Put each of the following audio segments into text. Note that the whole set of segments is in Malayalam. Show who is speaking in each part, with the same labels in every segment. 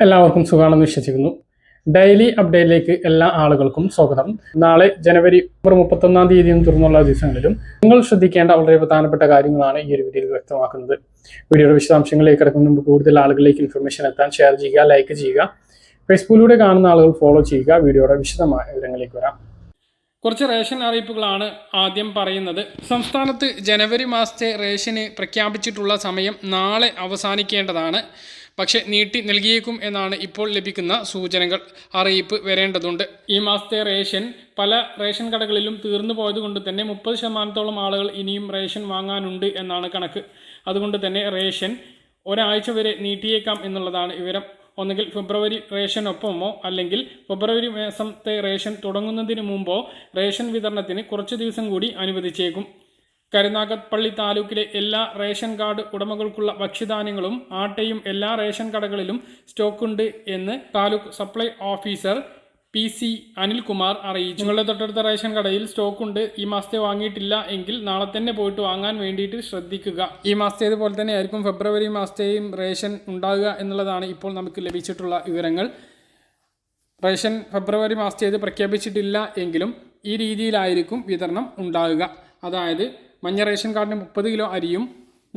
Speaker 1: എല്ലാവർക്കും സുഖമാണെന്ന് വിശ്വസിക്കുന്നു. ഡെയിലി അപ്ഡേറ്റിലേക്ക് എല്ലാ ആളുകൾക്കും സ്വാഗതം. നാളെ ജനുവരി 31 തീയതിയും തുറന്നുള്ള ദിവസങ്ങളിലും നിങ്ങൾ ശ്രദ്ധിക്കേണ്ട വളരെ പ്രധാനപ്പെട്ട കാര്യങ്ങളാണ് ഈ ഒരു വീഡിയോയിൽ വ്യക്തമാക്കുന്നത്. വീഡിയോയുടെ വിശദാംശങ്ങളിലേക്ക് കിടക്കുന്ന മുമ്പ് കൂടുതൽ ആളുകളിലേക്ക് ഇൻഫർമേഷൻ എത്താൻ ഷെയർ ചെയ്യുക, ലൈക്ക് ചെയ്യുക. ഫേസ്ബുക്കിലൂടെ കാണുന്ന ആളുകൾ ഫോളോ ചെയ്യുക. വീഡിയോയുടെ വിശദമായ വിവരങ്ങളിലേക്ക് വരാം.
Speaker 2: കുറച്ച് റേഷൻ അറിയിപ്പുകളാണ് ആദ്യം പറയുന്നത്. സംസ്ഥാനത്ത് ജനുവരി മാസത്തെ റേഷന് പ്രഖ്യാപിച്ചിട്ടുള്ള സമയം നാളെ അവസാനിക്കേണ്ടതാണ്. പക്ഷെ നീട്ടി നൽകിയേക്കും എന്നാണ് ഇപ്പോൾ ലഭിക്കുന്ന സൂചനകൾ. അറിയിപ്പ് വരേണ്ടതുണ്ട്. ഈ മാസത്തെ റേഷൻ പല റേഷൻ കടകളിലും തീർന്നു പോയതുകൊണ്ട് തന്നെ 30% ആളുകൾ ഇനിയും റേഷൻ വാങ്ങാനുണ്ട് എന്നാണ് കണക്ക്. അതുകൊണ്ട് തന്നെ റേഷൻ ഒരാഴ്ച വരെ നീട്ടിയേക്കാം എന്നുള്ളതാണ് വിവരം. ഒന്നുകിൽ ഫെബ്രുവരി റേഷനൊപ്പമോ അല്ലെങ്കിൽ ഫെബ്രുവരി മാസത്തെ റേഷൻ തുടങ്ങുന്നതിന് മുമ്പോ റേഷൻ വിതരണത്തിന് കുറച്ച് ദിവസം കൂടി അനുവദിച്ചേക്കും. കരുനാഗപ്പള്ളി താലൂക്കിലെ എല്ലാ റേഷൻ കാർഡ് ഉടമകൾക്കുള്ള ഭക്ഷ്യധാന്യങ്ങളും ആട്ടയും എല്ലാ റേഷൻ കടകളിലും സ്റ്റോക്കുണ്ട് എന്ന് taluk supply officer PC Anilkumar അറിയിച്ചു. നിങ്ങളുടെ തൊട്ടടുത്ത റേഷൻ കടയിൽ സ്റ്റോക്കുണ്ട്, ഈ മാസത്തെ വാങ്ങിയിട്ടില്ല എങ്കിൽ നാളെ തന്നെ പോയിട്ട് വാങ്ങാൻ വേണ്ടിയിട്ട് ശ്രദ്ധിക്കുക. ഈ മാസത്തേതുപോലെ തന്നെ ആയിരിക്കും ഫെബ്രുവരി മാസത്തെയും റേഷൻ ഉണ്ടാകുക എന്നുള്ളതാണ് ഇപ്പോൾ നമുക്ക് ലഭിച്ചിട്ടുള്ള വിവരങ്ങൾ. റേഷൻ ഫെബ്രുവരി മാസത്തേത് പ്രഖ്യാപിച്ചിട്ടില്ല എങ്കിലും ഈ രീതിയിലായിരിക്കും വിതരണം ഉണ്ടാകുക. അതായത് മഞ്ഞ റേഷൻ കാർഡിന് 30 കിലോ അരിയും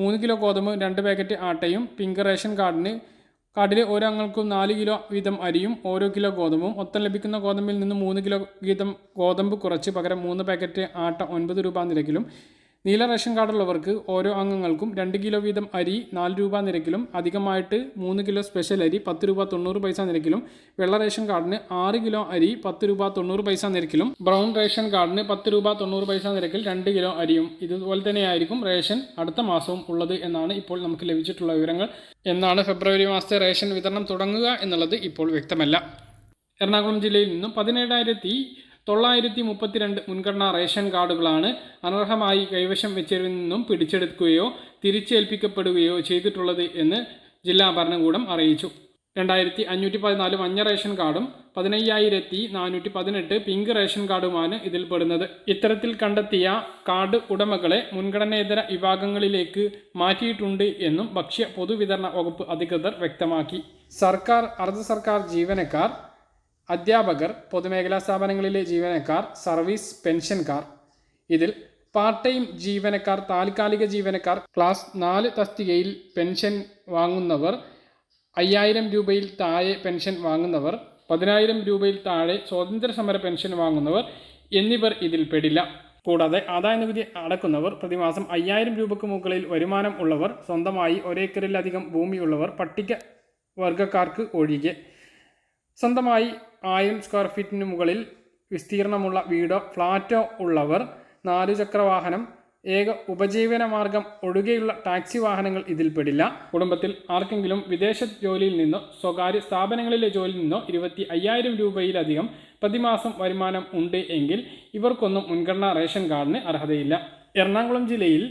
Speaker 2: 3 കിലോ ഗോതമ്പ് 2 പാക്കറ്റ് ആട്ടയും, പിങ്ക് റേഷൻ കാർഡിൽ ഓരോ അംഗങ്ങൾക്കും 4 കിലോ വീതം അരിയും ഓരോ കിലോ ഗോതമ്പും, മൊത്തം ലഭിക്കുന്ന ഗോതമ്പിൽ നിന്ന് 3 കിലോ വീതം ഗോതമ്പ് കുറച്ച് പകരം 3 പാക്കറ്റ് ആട്ട 9 രൂപ നിരക്കിലും, നീല റേഷൻ കാർഡുള്ളവർക്ക് ഓരോ അംഗങ്ങൾക്കും 2 കിലോ വീതം അരി 4 രൂപ നിരക്കിലും, അധികമായിട്ട് 3 കിലോ സ്പെഷ്യൽ അരി 10 രൂപ 90 പൈസ നിരക്കിലും, വെള്ള റേഷൻ കാർഡിന് 6 കിലോ അരി 10 രൂപ 90 പൈസ നിരക്കിലും, ബ്രൗൺ റേഷൻ കാർഡിന് 10 രൂപ 90 പൈസ നിരക്കിൽ 2 കിലോ അരിയും. ഇതുപോലെ തന്നെയായിരിക്കും റേഷൻ അടുത്ത മാസവും ഉള്ളത് എന്നാണ് ഇപ്പോൾ നമുക്ക് ലഭിച്ചിട്ടുള്ള വിവരങ്ങൾ. എന്നാണ് ഫെബ്രുവരി മാസത്തെ റേഷൻ വിതരണം തുടങ്ങുക എന്നുള്ളത് ഇപ്പോൾ വ്യക്തമല്ല. എറണാകുളം ജില്ലയിൽ നിന്നും 17,932 മുൻഗണനാ റേഷൻ കാർഡുകളാണ് അനർഹമായി കൈവശം വെച്ചവരിൽ നിന്നും പിടിച്ചെടുക്കുകയോ തിരിച്ചേൽപ്പിക്കപ്പെടുകയോ ചെയ്തിട്ടുള്ളത് എന്ന് ജില്ലാ ഭരണകൂടം അറിയിച്ചു. 2,514 മഞ്ഞ റേഷൻ കാർഡും 15,418 പിങ്ക് റേഷൻ കാർഡുമാണ് ഇതിൽ പെടുന്നത്. ഇത്തരത്തിൽ കണ്ടെത്തിയ കാർഡ് ഉടമകളെ മുൻഗണനേതര വിഭാഗങ്ങളിലേക്ക് മാറ്റിയിട്ടുണ്ട് എന്നും ഭക്ഷ്യ പൊതുവിതരണ വകുപ്പ് അധികൃതർ വ്യക്തമാക്കി. സർക്കാർ, അർദ്ധ സർക്കാർ ജീവനക്കാർ, അധ്യാപകർ, പൊതുമേഖലാ സ്ഥാപനങ്ങളിലെ ജീവനക്കാർ, സർവീസ് പെൻഷൻകാർ, ഇതിൽ പാർട്ട് ടൈം ജീവനക്കാർ, താൽക്കാലിക ജീവനക്കാർ, ക്ലാസ് 4 തസ്തികയിൽ പെൻഷൻ വാങ്ങുന്നവർ, 5,000 രൂപയിൽ താഴെ പെൻഷൻ വാങ്ങുന്നവർ, 10,000 രൂപയിൽ താഴെ സ്വാതന്ത്ര്യ സമര പെൻഷൻ വാങ്ങുന്നവർ എന്നിവർ ഇതിൽ പെടില്ല. കൂടാതെ ആദായനികുതി അടക്കുന്നവർ, പ്രതിമാസം 5,000 രൂപയ്ക്ക് മുകളിൽ വരുമാനം ഉള്ളവർ, സ്വന്തമായി 1 ഏക്കറിലധികം ഭൂമിയുള്ളവർ, പട്ടിക വർഗക്കാർക്ക് ഒഴികെ, സ്വന്തമായി 1000 സ്ക്വയർ ഫീറ്റിന് മുകളിൽ വിസ്തീർണമുള്ള വീടോ ഫ്ലാറ്റോ ഉള്ളവർ, 4 ചക്ര വാഹനം, ഏക ഉപജീവന മാർഗം ഒഴികെയുള്ള ടാക്സി വാഹനങ്ങൾ ഇതിൽപ്പെടില്ല. കുടുംബത്തിൽ ആർക്കെങ്കിലും വിദേശ ജോലിയിൽ നിന്നോ സ്വകാര്യ സ്ഥാപനങ്ങളിലെ ജോലിയിൽ നിന്നോ 25,000 രൂപയിലധികം പ്രതിമാസം വരുമാനം ഉണ്ട് എങ്കിൽ ഇവർക്കൊന്നും മുൻഗണനാ റേഷൻ കാർഡിന് അർഹതയില്ല. എറണാകുളം ജില്ലയിൽ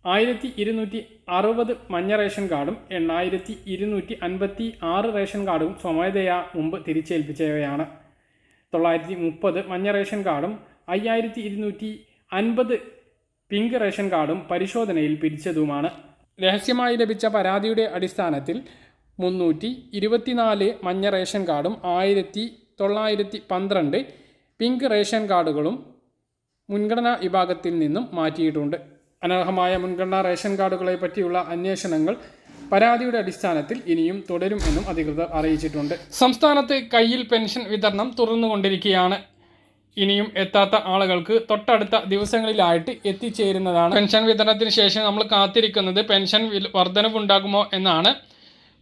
Speaker 2: 1,260 മഞ്ഞ റേഷൻ കാർഡും 8,256 റേഷൻ കാർഡും സ്വമേധയാ മുമ്പ് തിരിച്ചേൽപ്പിച്ചവയാണ്. 930 മഞ്ഞ റേഷൻ കാർഡും 5,250 പിങ്ക് റേഷൻ കാർഡും പരിശോധനയിൽ പിരിച്ചതുമാണ്. രഹസ്യമായി ലഭിച്ച പരാതിയുടെ അടിസ്ഥാനത്തിൽ 324 മഞ്ഞ റേഷൻ കാർഡും 1,912 പിങ്ക് റേഷൻ കാർഡുകളും മുൻഗണനാ വിഭാഗത്തിൽ നിന്നും മാറ്റിയിട്ടുണ്ട്. അനർഹമായ മുൻഗണനാ റേഷൻ കാർഡുകളെ പറ്റിയുള്ള അന്വേഷണങ്ങൾ പരാതിയുടെ അടിസ്ഥാനത്തിൽ ഇനിയും തുടരും എന്നും അധികൃതർ അറിയിച്ചിട്ടുണ്ട്. സംസ്ഥാനത്ത് കയ്യിൽ പെൻഷൻ വിതരണം തുറന്നുകൊണ്ടിരിക്കുകയാണ്. ഇനിയും എത്താത്ത ആളുകൾക്ക് തൊട്ടടുത്ത ദിവസങ്ങളിലായിട്ട് എത്തിച്ചേരുന്നതാണ്. പെൻഷൻ വിതരണത്തിന് ശേഷം നമ്മൾ കാത്തിരിക്കുന്നത് പെൻഷൻ വർധനവുണ്ടാകുമോ എന്നാണ്.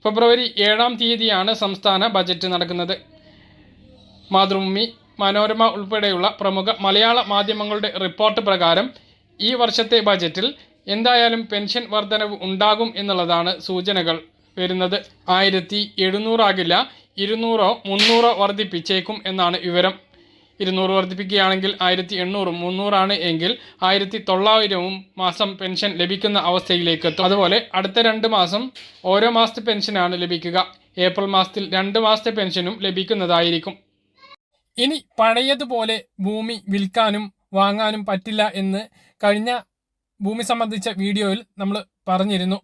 Speaker 2: ഫെബ്രുവരി 7-ാം തീയതിയാണ് സംസ്ഥാന ബജറ്റ് നടക്കുന്നത്. മാതൃഭൂമി, മനോരമ ഉൾപ്പെടെയുള്ള പ്രമുഖ മലയാള മാധ്യമങ്ങളുടെ റിപ്പോർട്ട് പ്രകാരം ഈ വർഷത്തെ ബജറ്റിൽ എന്തായാലും പെൻഷൻ വർധനവ് ഉണ്ടാകും എന്നുള്ളതാണ് സൂചനകൾ വരുന്നത്. 1,700 ആകില്ല, 200-ഓ 300-ഓ വർദ്ധിപ്പിച്ചേക്കും എന്നാണ് വിവരം. 200 വർദ്ധിപ്പിക്കുകയാണെങ്കിൽ 1,800-ഉം, 300 എങ്കിൽ 1,900-ഉം മാസം പെൻഷൻ ലഭിക്കുന്ന അവസ്ഥയിലേക്ക് എത്തും. അതുപോലെ അടുത്ത 2 മാസം ഓരോ മാസത്തെ പെൻഷനാണ് ലഭിക്കുക. ഏപ്രിൽ മാസത്തിൽ 2 മാസത്തെ പെൻഷനും ലഭിക്കുന്നതായിരിക്കും. ഇനി പഴയതുപോലെ ഭൂമി വിൽക്കാനും വാങ്ങാനും പറ്റില്ല എന്ന് കഴിഞ്ഞ ഭൂമി സംബന്ധിച്ച വീഡിയോയിൽ നമ്മൾ പറഞ്ഞിരുന്നു.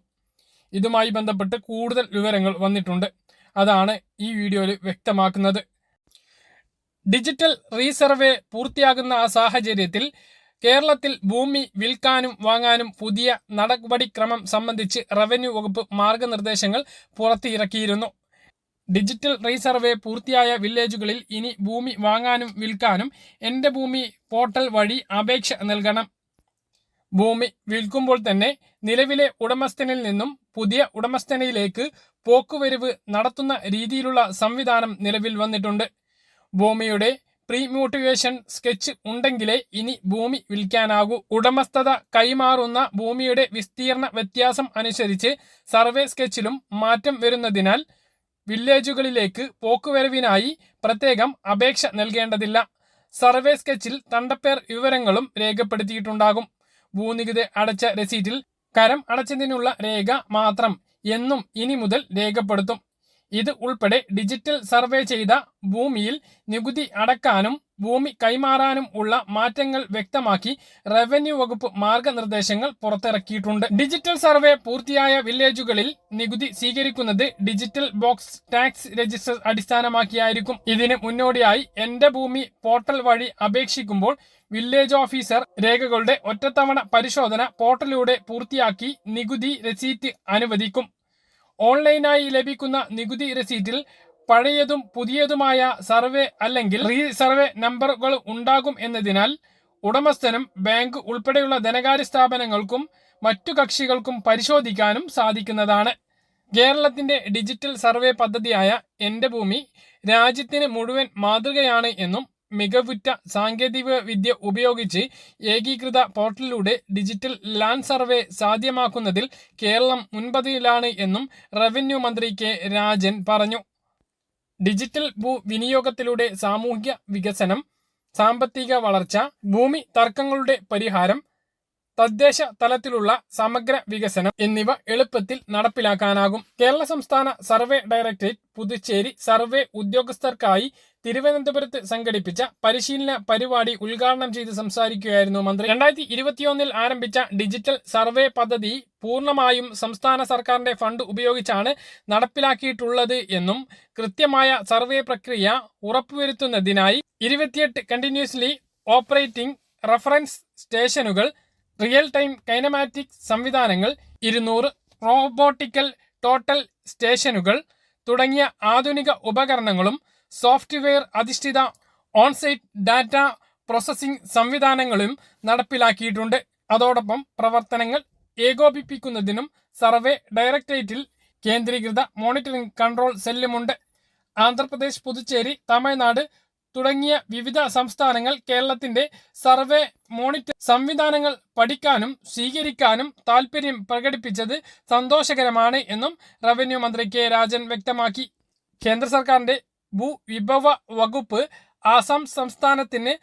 Speaker 2: ഇതുമായി ബന്ധപ്പെട്ട് കൂടുതൽ വിവരങ്ങൾ വന്നിട്ടുണ്ട്. അതാണ് ഈ വീഡിയോയിൽ വ്യക്തമാക്കുന്നത്. ഡിജിറ്റൽ റീസർവേ പൂർത്തിയാകുന്ന സാഹചര്യത്തിൽ കേരളത്തിൽ ഭൂമി വിൽക്കാനും വാങ്ങാനും പുതിയ നടപടിക്രമം സംബന്ധിച്ച് റവന്യൂ വകുപ്പ് മാർഗനിർദ്ദേശങ്ങൾ പുറത്തിറക്കിയിരുന്നു. ഡിജിറ്റൽ റീസർവേ പൂർത്തിയായ വില്ലേജുകളിൽ ഇനി ഭൂമി വാങ്ങാനും വിൽക്കാനും എൻ്റെ ഭൂമി പോർട്ടൽ വഴി അപേക്ഷ നൽകണം. ഭൂമി വിൽക്കുമ്പോൾ തന്നെ നിലവിലെ ഉടമസ്ഥനിൽ നിന്നും പുതിയ ഉടമസ്ഥനിലേക്ക് പോക്കുവരവ് നടത്തുന്ന രീതിയിലുള്ള സംവിധാനം നിലവിൽ വന്നിട്ടുണ്ട്. ഭൂമിയുടെ പ്രീ മോട്ടിവേഷൻ സ്കെച്ച് ഉണ്ടെങ്കിലേ ഇനി ഭൂമി വിൽക്കാനാകൂ. ഉടമസ്ഥത കൈമാറുന്ന ഭൂമിയുടെ വിസ്തീർണ വ്യത്യാസം അനുസരിച്ച് സർവേ സ്കെച്ചിലും മാറ്റം വരുന്നതിനാൽ വില്ലേജുകളിലേക്ക് പോക്കുവരവിനായി പ്രത്യേകം അപേക്ഷ നൽകേണ്ടതില്ല. സർവേ സ്കെച്ചിൽ തണ്ടപ്പേർ വിവരങ്ങളും രേഖപ്പെടുത്തിയിട്ടുണ്ടാകും. ഭൂനികുതി അടച്ച രസീറ്റിൽ കരം അടച്ചതിനുള്ള രേഖ മാത്രം എന്നും ഇനി മുതൽ രേഖപ്പെടുത്തും. ഇത് ഉൾപ്പെടെ ഡിജിറ്റൽ സർവേ ചെയ്ത ഭൂമിയിൽ നികുതി അടക്കാനും ഭൂമി കൈമാറാനും ഉള്ള മാറ്റങ്ങൾ വ്യക്തമാക്കി റവന്യൂ വകുപ്പ് മാർഗനിർദ്ദേശങ്ങൾ പുറത്തിറക്കിയിട്ടുണ്ട്. ഡിജിറ്റൽ സർവേ പൂർത്തിയായ വില്ലേജുകളിൽ നികുതി സ്വീകരിക്കുന്നത് ഡിജിറ്റൽ ബോക്സ് ടാക്സ് രജിസ്റ്റർ അടിസ്ഥാനമാക്കിയായിരിക്കും. ഇതിന് മുന്നോടിയായി എൻ്റെ ഭൂമി പോർട്ടൽ വഴി അപേക്ഷിക്കുമ്പോൾ വില്ലേജ് ഓഫീസർ രേഖകളുടെ ഒറ്റത്തവണ പരിശോധന പോർട്ടലിലൂടെ പൂർത്തിയാക്കി നികുതി രസീറ്റ് അനുവദിക്കും. ഓൺലൈനായി ലഭിക്കുന്ന നികുതി രസീറ്റിൽ പഴയതും പുതിയതുമായ സർവേ അല്ലെങ്കിൽ റീസർവേ നമ്പറുകൾ ഉണ്ടാകും എന്നതിനാൽ ഉടമസ്ഥനും ബാങ്ക് ഉൾപ്പെടെയുള്ള ധനകാര്യ സ്ഥാപനങ്ങൾക്കും മറ്റു കക്ഷികൾക്കും പരിശോധിക്കാനും സാധിക്കുന്നതാണ്. കേരളത്തിന്റെ ഡിജിറ്റൽ സർവേ പദ്ധതിയായ എൻ്റെ ഭൂമി രാജ്യത്തിന് മുഴുവൻ മാതൃകയാണ് എന്നും മികവുറ്റ സാങ്കേതിക വിദ്യ ഉപയോഗിച്ച് ഏകീകൃത പോർട്ടലിലൂടെ ഡിജിറ്റൽ ലാൻഡ് സർവേ സാധ്യമാക്കുന്നതിൽ കേരളം മുൻപന്തിയിലാണ് എന്നും റവന്യൂ മന്ത്രി കെ രാജൻ പറഞ്ഞു. ഡിജിറ്റൽ വിനിയോഗത്തിലൂടെ സാമൂഹ്യ വികസനം, സാമ്പത്തിക വളർച്ച, ഭൂമി തർക്കങ്ങളുടെ പരിഹാരം, തദ്ദേശ തലത്തിലുള്ള സമഗ്ര വികസനം എന്നിവ എളുപ്പത്തിൽ നടപ്പിലാക്കാനാകും. കേരള സംസ്ഥാന സർവേ ഡയറക്ടറേറ്റ് പുതുച്ചേരി സർവേ ഉദ്യോഗസ്ഥർക്കായി തിരുവനന്തപുരത്ത് സംഘടിപ്പിച്ച പരിശീലന പരിപാടി ഉദ്ഘാടനം ചെയ്ത് സംസാരിക്കുകയായിരുന്നു മന്ത്രി. 2021 ആരംഭിച്ച ഡിജിറ്റൽ സർവേ പദ്ധതി പൂർണ്ണമായും സംസ്ഥാന സർക്കാരിന്റെ ഫണ്ട് ഉപയോഗിച്ചാണ് നടപ്പിലാക്കിയിട്ടുള്ളത് എന്നും കൃത്യമായ സർവേ പ്രക്രിയ ഉറപ്പുവരുത്തുന്നതിനായി 28 കണ്ടിന്യൂസ്ലി ഓപ്പറേറ്റിംഗ് റഫറൻസ് സ്റ്റേഷനുകൾ, റിയൽ ടൈം കൈനമാറ്റിക് സംവിധാനങ്ങൾ, 200 റോബോട്ടിക്കൽ ടോട്ടൽ സ്റ്റേഷനുകൾ തുടങ്ങിയ ആധുനിക ഉപകരണങ്ങളും സോഫ്റ്റ്വെയർ അധിഷ്ഠിത ഓൺസൈറ്റ് ഡാറ്റ പ്രോസസ്സിംഗ് സംവിധാനങ്ങളും നടപ്പിലാക്കിയിട്ടുണ്ട്. അതോടൊപ്പം പ്രവർത്തനങ്ങൾ ഏകോപിപ്പിക്കുന്നതിനും സർവേ ഡയറക്ടറേറ്റിൽ കേന്ദ്രീകൃത മോണിറ്ററിംഗ് കൺട്രോൾ സെല്ലുമുണ്ട്. ആന്ധ്രാപ്രദേശ്, പുതുച്ചേരി, തമിഴ്നാട് തുടങ്ങിയ വിവിധ സംസ്ഥാനങ്ങൾ കേരളത്തിന്റെ സർവേ മോണിറ്റർ സംവിധാനങ്ങൾ പഠിക്കാനും സ്വീകരിക്കാനും താൽപര്യം പ്രകടിപ്പിച്ചത് സന്തോഷകരമാണ് എന്നും റവന്യൂ മന്ത്രി കെ രാജൻ വ്യക്തമാക്കി. കേന്ദ്ര സർക്കാരിന്റെ ഭൂവിഭവ വകുപ്പ് ആസാം സംസ്ഥാനത്തിന്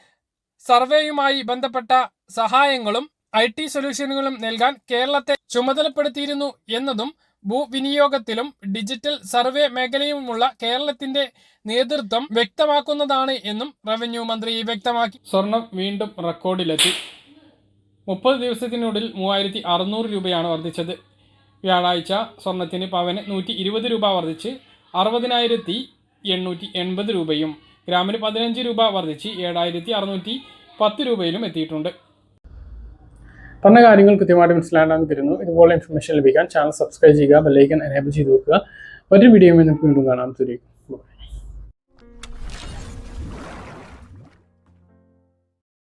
Speaker 2: സർവേയുമായി ബന്ധപ്പെട്ട സഹായങ്ങളും IT സൊല്യൂഷനുകളും നൽകാൻ കേരളത്തെ ചുമതലപ്പെടുത്തിയിരുന്നു എന്നതും ഭൂവിനിയോഗത്തിലും ഡിജിറ്റൽ സർവേ മേഖലയുമുള്ള കേരളത്തിന്റെ നേതൃത്വം വ്യക്തമാക്കുന്നതാണ് എന്നും റവന്യൂ മന്ത്രി വ്യക്തമാക്കി. സ്വർണം വീണ്ടും റെക്കോർഡിലെത്തി. 30 ദിവസത്തിനുള്ളിൽ 3600 രൂപയാണ് വർദ്ധിച്ചത്. വ്യാഴാഴ്ച സ്വർണത്തിന് പവന് 120 രൂപ വർദ്ധിച്ച് 60,880 രൂപയും ഗ്രാമിന് 15 രൂപ വർദ്ധിച്ച് 7,610 രൂപയിലും എത്തിയിട്ടുണ്ട്.
Speaker 1: പറഞ്ഞ കാര്യങ്ങൾ കൃത്യമായിട്ട് മനസ്സിലാകാൻ തരുന്നു. ഇതുപോലെ ഇൻഫർമേഷൻ ലഭിക്കാൻ ചാനൽ സബ്സ്ക്രൈബ് ചെയ്യുക, ബെല്ലൈക്കൺ എനേബിൾ ചെയ്ത് വെക്കുക. മറ്റൊരു വീഡിയോയുമായി നമുക്ക് വീണ്ടും കാണാം.